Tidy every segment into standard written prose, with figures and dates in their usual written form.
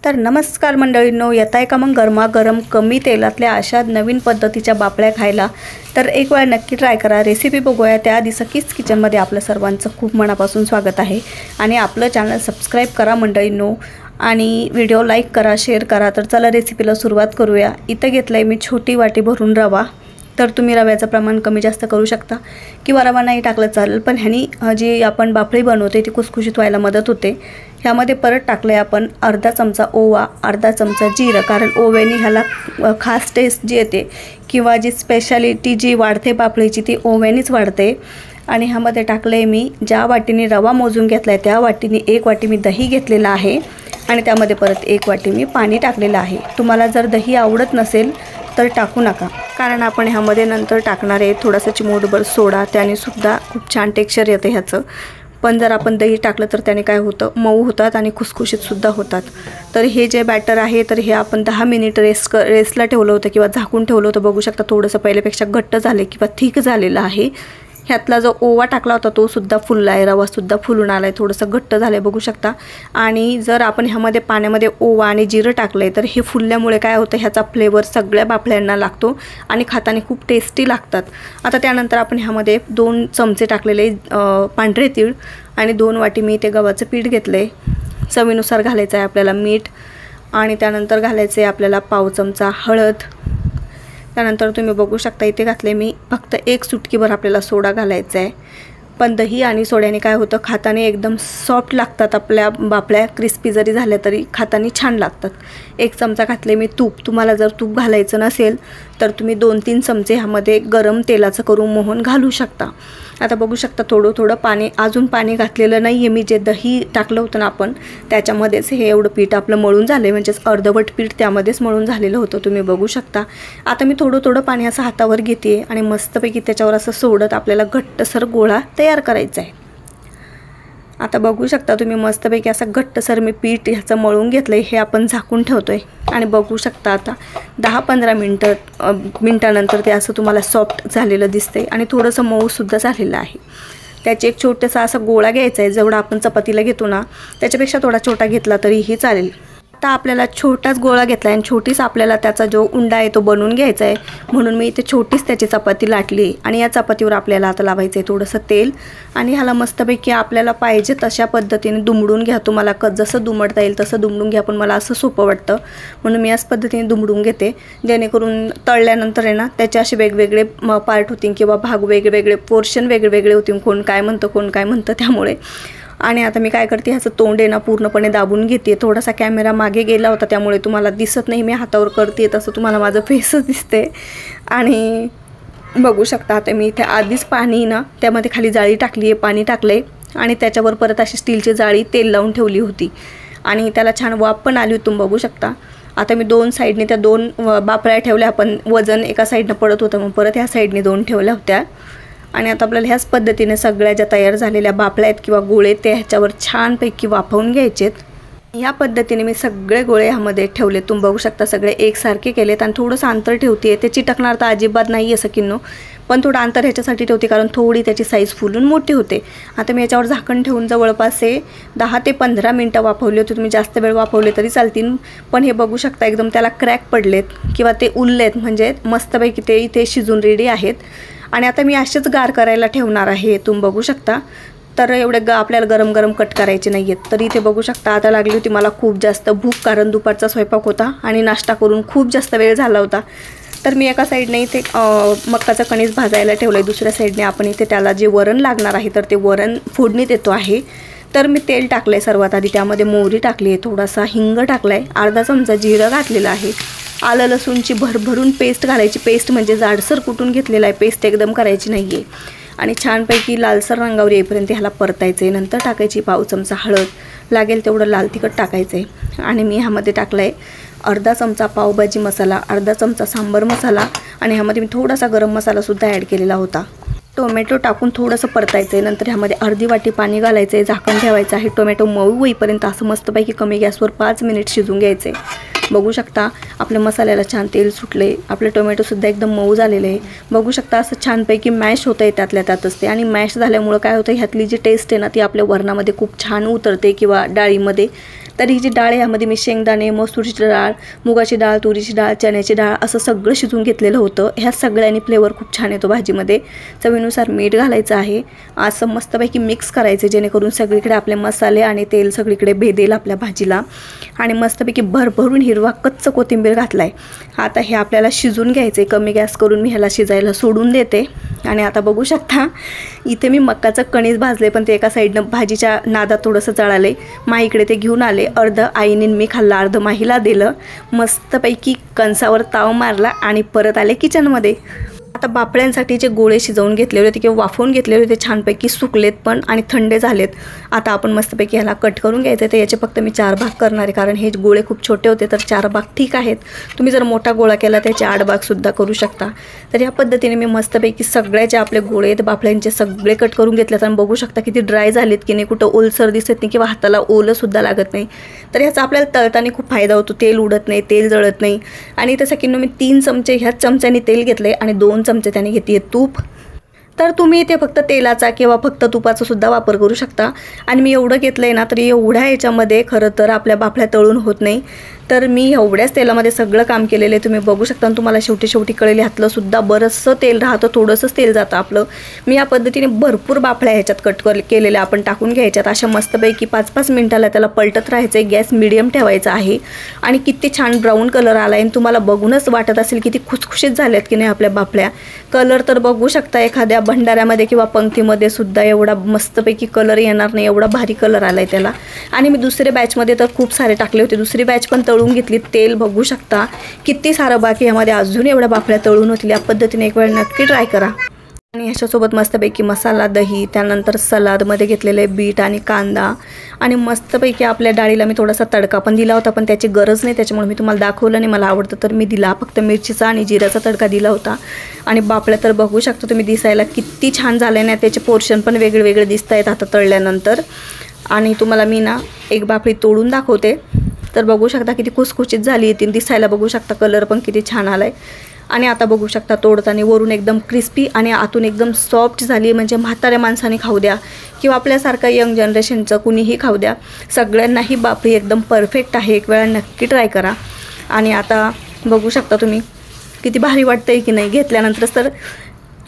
तर नमस्कार मंडळींनो, येताय का मग गरमागरम कमी तेलातल्या अशा नवीन पद्धतीच्या बापळ्या खायला? तर एक वेळ नक्की ट्राय करा. रेसिपी बघूया त्याआधी सखीच किचनमध्ये आपलं सर्वांचं खूप मनापासून स्वागत आहे. आणि आपलं चॅनल सबस्क्राईब करा मंडळींनो, आणि व्हिडिओ लाईक करा, शेअर करा. तर चला रेसिपीला सुरुवात करूया. इथं घेतलं आहे मी छोटी वाटी भरून रवा. तर तुम्ही रव्याचं प्रमाण कमी जास्त करू शकता किंवा रवा नाही टाकलं चालेल, पण ह्यानी जी आपण बापळी बनवते ती खुसखुशीत व्हायला मदत होते. ह्यामध्ये परत टाकलं आहे आपण अर्धा चमचा ओवा, अर्धा चमचा जिरं, कारण ओव्याने ह्याला खास टेस्ट जी येते किंवा जी स्पेशालिटी जी वाढते बापळीची ती ओव्यानेच वाढते. आणि ह्यामध्ये टाकलं आहे मी ज्या वाटीने रवा मोजून घेतला आहे त्या वाटीने 1 वाटी मी दही घेतलेला आहे आणि त्यामध्ये परत 1 वाटी मी पाणी टाकलेलं आहे. तुम्हाला जर दही आवडत नसेल तर टाकू नका, कारण आपण ह्यामध्ये नंतर टाकणार आहे थोडासा चिमूटभर सोडा, त्याने सुद्धा खूप छान टेक्स्चर येते ह्याचं. पण जर आपण दही टाकलं तर त्याने काय होतं, मऊ होतात आणि खुसखुशीतसुद्धा होतात. तर हे जे बॅटर आहे तर हे आपण 10 मिनिट रेस्टला ठेवलं होतं किंवा झाकून ठेवलं होतं. बघू शकता थोडंसं पहिल्यापेक्षा घट्ट झाले किंवा थिक झालेलं आहे. ह्यातला जो ओवा टाकला होता तो सुद्धा फुलला आहे, रवासुद्धा फुलून आला आहे, थोडंसं घट्ट झालं आहे बघू शकता. आणि जर आपण ह्यामध्ये पाण्यामध्ये ओवा आणि जिरं टाकलं आहे तर हे फुलल्यामुळे काय होतं, ह्याचा फ्लेवर सगळ्या बापळ्यांना लागतो आणि खाताना खूप टेस्टी लागतात. आता त्यानंतर आपण ह्यामध्ये 2 चमचे टाकलेले पांढरे तीळ आणि 2 वाटी मी ते गव्हाचं पीठ घेतलं आहे. चवीनुसार घालायचं आहे आपल्याला मीठ, आणि त्यानंतर घालायचं आहे आपल्याला पाव चमचा हळद. त्यानंतर तुम्ही बघू शकता इथे घातले मी फक्त 1 चुटकीभर आपल्याला सोडा घालायचा आहे. पण दही आणि सोड्याने काय होतं, खाताना एकदम सॉफ्ट लागतात आपल्या बापळ्या. क्रिस्पी जरी झाल्या तरी खाताना छान लागतात. 1 चमचा घातले मी तूप. तुम्हाला जर तूप घालायचं नसेल तर तुम्ही 2-3 चमचे ह्यामध्ये गरम तेलाचं करून मोहन घालू शकता. आता बघू शकता थोडं पाणी, अजून पाणी घातलेलं नाही आहे मी. जे दही टाकलं होतं ना आपण त्याच्यामध्येच हे एवढं पीठ आपलं मळून झालं आहे, म्हणजेच अर्धवट पीठ त्यामध्येच मळून झालेलं होतं, तुम्ही बघू शकता. आता मी थोडं पाणी असं हातावर घेते आणि मस्तपैकी त्याच्यावर असं सोडत आपल्याला घट्टसर गोळा तयार करायचा आहे. आता बघू शकता तुम्ही मस्तपैकी असं घट्टसर मी पीठ ह्याचं मळून घेतलं आहे. हे आपण झाकून ठेवतो आहे आणि बघू शकता आता 10-15 मिनटानंतर ते असं तुम्हाला सॉफ्ट झालेलं दिसतंय आणि थोडंसं मऊसुद्धा झालेलं आहे. त्याची एक छोटासा असा गोळा घ्यायचा आहे, जेवढा आपण चपातीला घेतो ना त्याच्यापेक्षा थोडा छोटा घेतला तरीही चालेल. आता आपल्याला छोटाच गोळा घेतला आहे आणि छोटीच आपल्याला त्याचा जो उंडा आहे तो बनवून घ्यायचा आहे. म्हणून मी इथे छोटीच त्याची चपाती लाटली आणि या चपातीवर आपल्याला आता लावायचं आहे थोडंसं तेल आणि ह्याला मस्तपैकी आपल्याला पाहिजे तशा पद्धतीने दुमडून घ्या. तुम्हाला जसं दुमडता येईल तसं दुमडून घ्या, पण मला असं सोपं वाटतं म्हणून मी याच पद्धतीने दुमडून घेते, जेणेकरून तळल्यानंतर आहे ना त्याचे असे वेगवेगळे पार्ट होतील किंवा भाग वेगवेगळे पोर्शन वेगवेगळे होतील, कोण काय म्हणतं त्यामुळे. आणि आता मी काय करते, ह्याचं तोंड आहे ना पूर्णपणे दाबून घेते. थोडासा कॅमेरा मागे गेला होता त्यामुळे तुम्हाला दिसत नाही, मी हातावर करते तसं तुम्हाला माझं फेसच दिसते. आणि बघू शकता आता मी इथे आधीच पाणी ना त्यामध्ये खाली जाळी टाकली आहे, पाणी टाकलं आहे आणि त्याच्यावर परत अशी स्टीलची जाळी तेल लावून ठेवली होती आणि त्याला छान वाफ पण आली होती, तुम्ही बघू शकता. आता मी 2 साईडने त्या 2 बापळ्या ठेवल्या. आपण वजन एका साईडनं पडत होतं, मग परत ह्या साईडने 2 ठेवल्या होत्या. आणि आता आपल्याला ह्याच पद्धतीने सगळ्या ज्या तयार झालेल्या बापळ्या आहेत किंवा गोळे ते ह्याच्यावर छानपैकी वाफवून घ्यायचेत. ह्या पद्धतीने मी सगळे गोळे ह्यामध्ये ठेवले, तुम्ही बघू शकता सगळे एकसारखे केलेत. आणि थोडंसं अंतर ठेवते, ते चिटकणार तर अजिबात नाही असं किन्नो, पण थोडं अंतर ह्याच्यासाठी ठेवते कारण थोडी त्याची साईज फुलून मोठी होते. आता मी याच्यावर झाकण ठेवून जवळपास 10 ते 15 मिनटं वाफवले होते. तुम्ही जास्त वेळ वाफवले तरी चालतील, पण हे बघू शकता एकदम त्याला क्रॅक पडलेत किंवा ते उरलेत, म्हणजे मस्तपैकी ते इथे शिजून रेडी आहेत. आणि आता मी असेच गार करायला ठेवणार आहे, तुम्ही बघू शकता. तर एवढे आपल्याला गरम कट करायचे नाही आहेत. तर इथे बघू शकता आता लागली होती मला खूप जास्त भूक, कारण दुपारचा स्वयंपाक होता आणि नाश्ता करून खूप जास्त वेळ झाला होता. तर मी एका साईडने इथे मक्काचं कणीस भाजायला ठेवलं आहे, दुसऱ्या साईडने आपण इथे त्याला जे वरण लागणार आहे तर ते वरण फोडणीत येतो आहे. तर मी तेल टाकलं आहे सर्वात आधी, त्यामध्ये मोहरी टाकली आहे, थोडासा हिंग टाकला आहे, अर्धा चमचा जिरं घातलेलं आहे, आलं लसूणची भरभरून पेस्ट घालायची. पेस्ट म्हणजे जाडसर कुटून घेतलेला आहे, पेस्ट एकदम करायची नाही आहे. आणि छानपैकी लालसर रंगावर येईपर्यंत ह्याला परतायचं आहे. नंतर टाकायची पाव चमचा हळद, लागेल तेवढं लाल तिखट टाकायचं आहे. आणि मी ह्यामध्ये टाकलं आहे अर्धा चमचा पावभाजी मसाला, अर्धा चमचा सांबर मसाला आणि ह्यामध्ये मी थोडासा गरम मसालासुद्धा ॲड केलेला होता. टोमॅटो टाकून थोडंसं परतायचं आहे. नंतर ह्यामध्ये अर्धी वाटी पाणी घालायचं आहे, झाकण ठेवायचं आहे. टोमॅटो मऊ होईपर्यंत असं मस्तपैकी कमी गॅसवर 5 मिनिट शिजून घ्यायचं आहे. बघू शकता आपल्या मसाल्याला छान तेल सुटले, आपले टोमॅटोसुद्धा एकदम मऊ झालेले आहे. बघू शकता असं छानपैकी मॅश होतं आहे त्यातल्या त्यातच ते. आणि मॅश झाल्यामुळं काय होतं, ह्यातली जी टेस्ट आहे ना ती आपल्या वरणामध्ये खूप छान उतरते किंवा डाळीमध्ये. तर ही जी डाळ आहे यामध्ये मी शेंगदाणे, मसूरची डाळ, मुगाची डाळ, तुरीची डाळ, चण्याची डाळ असं सगळं शिजवून घेतलेलं होतं. ह्या सगळ्यांनी फ्लेवर खूप छान येतो भाजीमध्ये. चवीनुसार मीठ घालायचं आहे. असं मस्तपैकी मिक्स करायचं जेणेकरून सगळीकडे आपले मसाले आणि तेल सगळीकडे भेदेल आपल्या भाजीला. आणि मस्तपैकी भरभरून हिरवा कच्चा कोथिंबीर घातलाय. आता हे आपल्याला शिजून घ्यायचं आहे. कमी गॅस करून मी ह्याला शिजायला सोडून देते. आणि आता बघू शकता इथे मी मक्काचं कणीस भाजले, पण ते एका साईडनं भाजीच्या नादात थोडंसं जळाले. माईकडे ते घेऊन आले. अर्ध आईने मी खाल्लं, अर्ध माहीला दिलं. मस्तपैकी कणसावर ताव मारला आणि परत आले किचनमध्ये. आता बापड्यांसाठी जे गोळे शिजवून घेतलेले होते किंवा वाफवून घेतलेले होते छानपैकी सुकलेत पण आणि थंडे झालेत. आता आपण मस्तपैकी ह्याला कट करून घ्यायचं. तर याचे फक्त मी 4 भाग करणार आहे, कारण हे गोळे खूप छोटे होते. तर 4 भाग ठीक आहेत. तुम्ही जर मोठा गोळा केला त्याचे 8 भागसुद्धा करू शकता. तर या पद्धतीने मी मस्तपैकी सगळे जे आपले गोळे आहेत बापड्यांचे सगळे कट करून घेतलेत. आणि बघू शकता किती ड्राय झालेत की नाही, कुठं ओलसर दिसत नाही किंवा हाताला ओलंसुद्धा लागत नाही. तर ह्याचा आपल्याला तळताना खूप फायदा होतो. तेल उडत नाही, तेल जळत नाही. आणि तसं की मी 3 चमचे ह्याच चमच्याने तेल घेतले आणि 2 चमचे त्याने घेतली तूप. तर तुम्ही इथे फक्त तेलाचा किंवा फक्त तुपाचा सुद्धा वापर करू शकता. आणि मी एवढं घेतलं आहे ना, तर एवढ्या याच्यामध्ये खरं तर आपल्या बाफल्या तळून होत नाही. तर मी एवढ्याच तेलामध्ये सगळं काम केलेलं आहे. तुम्ही बघू शकता. आणि तुम्हाला शेवटी कळेल ह्यातलं सुद्धा बरंचसं तेल राहतं, थोडंसंच तेल जातं आपलं. मी या पद्धतीने भरपूर बाफल्या ह्याच्यात कट केलेल्या आपण टाकून घ्यायच्यात. अशा मस्तपैकी 5-5 मिनिटाला त्याला पलटत राहायचं आहे. गॅस मिडियम ठेवायचा आहे. आणि किती छान ब्राऊन कलर आला आहे. आणि तुम्हाला बघूनच वाटत असेल किती खुसखुशीत झाल्यात की नाही आपल्या बाफल्या. कलर तर बघू शकता एखाद्या भंडाऱ्यामध्ये किंवा पंक्तीमध्ये सुद्धा एवढा मस्तपैकी कलर येणार नाही, एवढा भारी कलर आला आहे त्याला. आणि मी दुसऱ्या बॅचमध्ये तर खूप सारे टाकले होते. दुसरी बॅच पण तळून घेतली. तेल बघू शकता किती सारं बाकी यामध्ये अजून एवढ्या बाफल्या तळून होतील. या पद्धतीने एक वेळ नक्की ट्राय करा. आणि ह्याच्यासोबत मस्तपैकी मसाला, दही, त्यानंतर सलादमध्ये घेतलेले बीट आणि कांदा. आणि मस्तपैकी आपल्या डाळीला मी थोडासा तडका पण दिला होता, पण त्याची गरज नाही, त्याच्यामुळे मी तुम्हाला दाखवलं नाही. मला आवडतं तर मी दिला. फक्त मिरचीचा आणि जिऱ्याचा तडका दिला होता. आणि बापल्या तर बघू शकता तुम्ही दिसायला किती छान झाले ना. त्याचे पोर्शन पण वेगळे दिसत आहेत आता तळल्यानंतर. आणि तुम्हाला मी ना एक बाफळी तोडून दाखवते. तर बघू शकता किती खुसखुशीत झाली ती दिसायला. बघू शकता कलर पण किती छान आलाय. आणि आता बघू शकता तोडताना वरून एकदम क्रिस्पी आणि आतून एकदम सॉफ्ट झाली. म्हणजे म्हाताऱ्या माणसाने खाऊ द्या किंवा आपल्यासारखं यंग जनरेशनचं कुणीही खाऊ द्या, सगळ्यांनाही बापरी एकदम परफेक्ट आहे. एक वेळा नक्की ट्राय करा. आणि आता बघू शकता तुम्ही किती भारी वाटतंय की नाही. घेतल्यानंतरच तर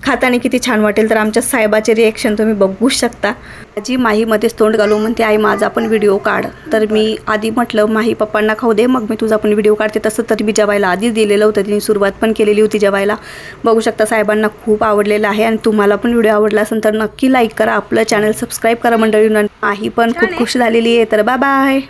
खाताना किती छान वाटेल. तर आमच्या साहेबाचे रिॲक्शन तुम्ही बघू शकता. जी माहीमध्येच तोंड घालून म्हणते, आई माझा पण व्हिडिओ काढ. तर मी आधी म्हटलं माही पप्पांना खाऊ दे, मग मी तुझा पण व्हिडिओ काढते. तसं तरी मी जेवायला आधीच दिलेलं होतं, तिने सुरुवात पण केलेली होती जेवायला. बघू शकता साहेबांना खूप आवडलेलं आहे. आणि तुम्हाला पण व्हिडिओ आवडला असेल तर नक्की लाईक करा, आपलं चॅनल सबस्क्राईब करा मंडळींना. माही पण खूप खुश झालेली आहे. तर बाय बाय.